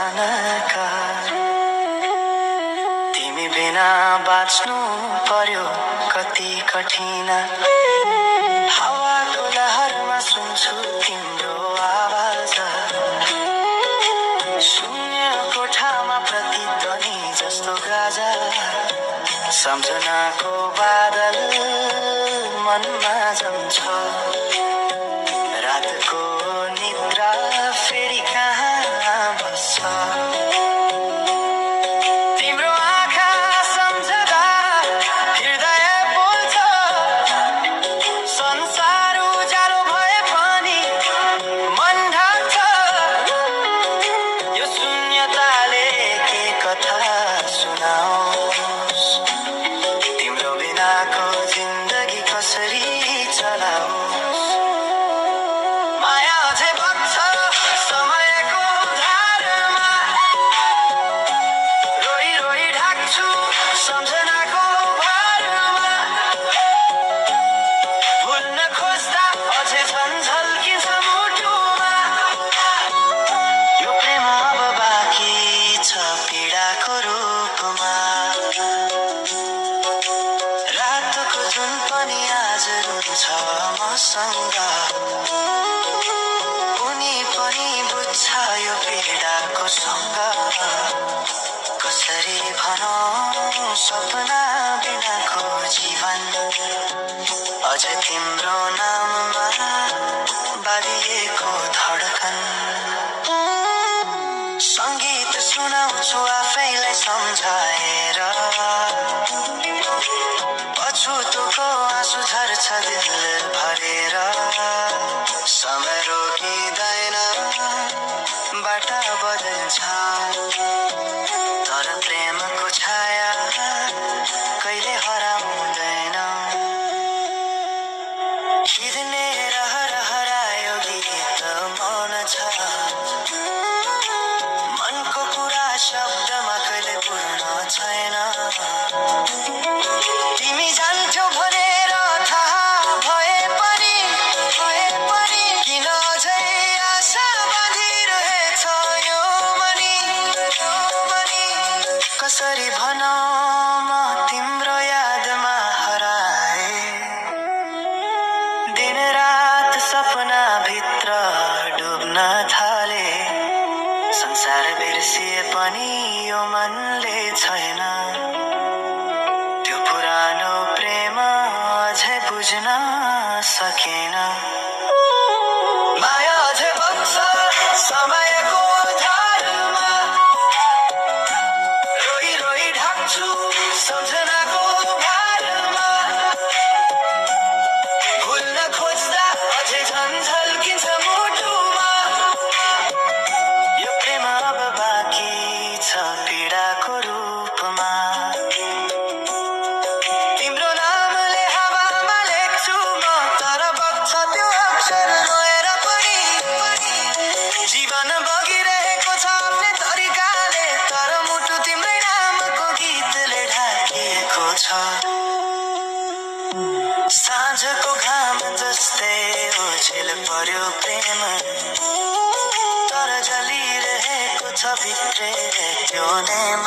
बिहानका तिमी बिना बाँच्नु पर्यो कति कठिन हावाको लहरमा सुन्छु तिम्रो आवाज शून्य कोठामा प्रतिध्वनि जस्तो गाजा सम्झनाको बादल मनमा जम्छ रातको निद्रा फेरि कहाँ बस्छ तिम्रो आँखा सम्झदा हृदय बोल्छ संसार उज्यालो भए पनि मन ढाक्छ यो शून्यताले के कथा सुनाओस् तिम्रो बिनाको जिन्दगी कसरी चलाओस् माया अझै बग्छ समयको धारमा रोई रोई ढाक्छु सम्झनाको भारमा भुल्न खोज्दा अझै झन् झल्किन्छ मुटुमा यो प्रेम अब बाँकी छ पीडाको रूपमा रातको जुन पनि आज रुन्छ मसँग उनी पनि बुझ्छ यो पीडाको सँग कसरी भनौं सपना बिनाको जीवन अझ तिम्रो नाममा बाँधिएको धडकन संगीत सुनाउँछु आफैलाई सम्झाएर पछुतोको आँसु झर्छ दिल भरेर समय रोकिँदैन बाटा बदल्छ तर प्रेमको छाया कहिले हराउँदैन हिँड्ने हरायो गीत मौन छ मनको कुरा शब्दमा कहिले पूर्ण छैन तिमी जान्छौ भनेर थाहा भए पनि किन अझै आशा बाँधिरहेछ यो मनी कसरी भनौं म तिम्रो यादमा हराए दिन रात सपना भित्र डुब्न थाले संसार बिर्सिए पनि यो मनले छैन त्यो पुरानो प्रेम अझै बुझ्न सकेन माया अझै बग्छ समयको धारमा रोई रोई ढाक्छु सम्झनाको भारमा भुल्न खोज्दा अझै झन् झल्किन्छ मुटुमा यो प्रेम अब बाँकी छ पीडाको रूपमा तिम्रो नामले हावामा लेख्छु म तर बग्छ त्यो अक्षर रोएर पनि जीवन बगिरहेको छ आफ्नै तरिकाले तर मुटु तिम्रै नामको गीतले ढाकिएको छ साँझको घाम जस्तै ओझेल पर्यो प्रेम तर जलिरहेको छ भित्रै त्यो नेम